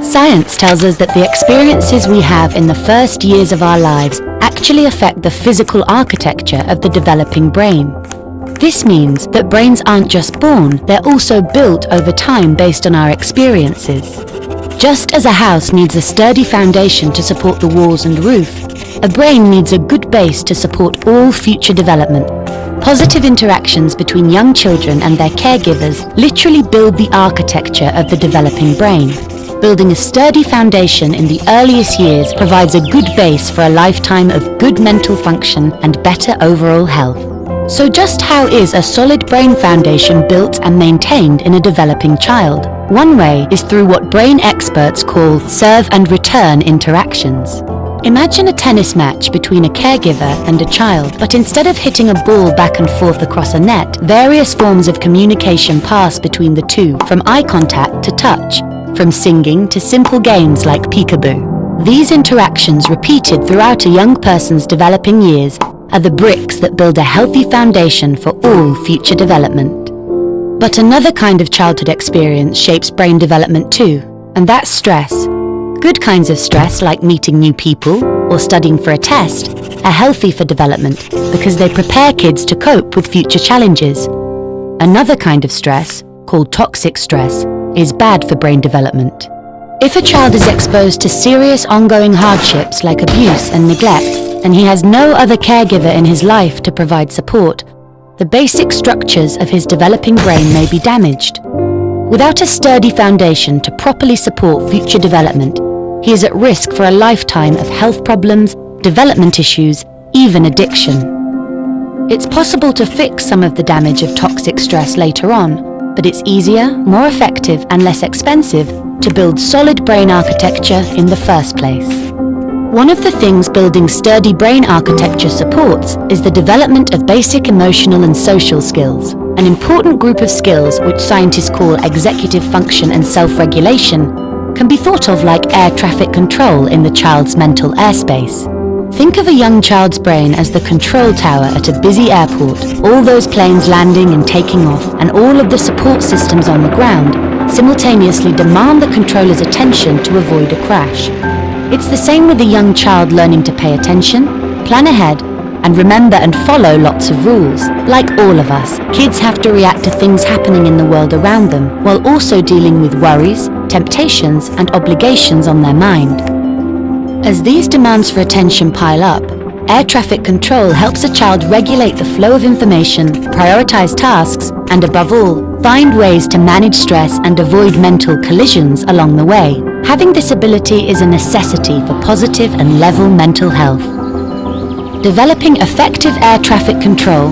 Science tells us that the experiences we have in the first years of our lives actually affect the physical architecture of the developing brain. This means that brains aren't just born, they're also built over time based on our experiences. Just as a house needs a sturdy foundation to support the walls and roof, a brain needs a good base to support all future development. Positive interactions between young children and their caregivers literally build the architecture of the developing brain. Building a sturdy foundation in the earliest years provides a good base for a lifetime of good mental function and better overall health. So just how is a solid brain foundation built and maintained in a developing child? One way is through what brain experts call serve and return interactions. Imagine a tennis match between a caregiver and a child, but instead of hitting a ball back and forth across a net, various forms of communication pass between the two, from eye contact to touch, from singing to simple games like peekaboo. These interactions, repeated throughout a young person's developing years, are the bricks that build a healthy foundation for all future development. But another kind of childhood experience shapes brain development too, and that's stress. Good kinds of stress, like meeting new people or studying for a test, are healthy for development because they prepare kids to cope with future challenges. Another kind of stress, called toxic stress, is bad for brain development. If a child is exposed to serious ongoing hardships like abuse and neglect, and he has no other caregiver in his life to provide support, the basic structures of his developing brain may be damaged. Without a sturdy foundation to properly support future development, he is at risk for a lifetime of health problems, development issues, even addiction. It's possible to fix some of the damage of toxic stress later on, but it's easier, more effective, and less expensive to build solid brain architecture in the first place. One of the things building sturdy brain architecture supports is the development of basic emotional and social skills, an important group of skills which scientists call executive function and self-regulation, can be thought of like air traffic control in the child's mental airspace. Think of a young child's brain as the control tower at a busy airport, all those planes landing and taking off, and all of the support systems on the ground simultaneously demand the controller's attention to avoid a crash. It's the same with a young child learning to pay attention, plan ahead, and remember and follow lots of rules. Like all of us, kids have to react to things happening in the world around them, while also dealing with worries, temptations, and obligations on their mind. As these demands for attention pile up, air traffic control helps a child regulate the flow of information, prioritize tasks, and above all, find ways to manage stress and avoid mental collisions along the way. Having this ability is a necessity for positive and level mental health. Developing effective air traffic control,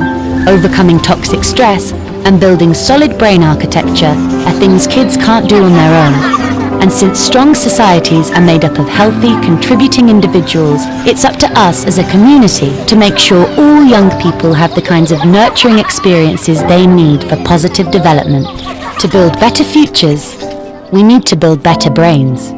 overcoming toxic stress, and building solid brain architecture are things kids can't do on their own. And since strong societies are made up of healthy, contributing individuals, it's up to us as a community to make sure all young people have the kinds of nurturing experiences they need for positive development. To build better futures, we need to build better brains.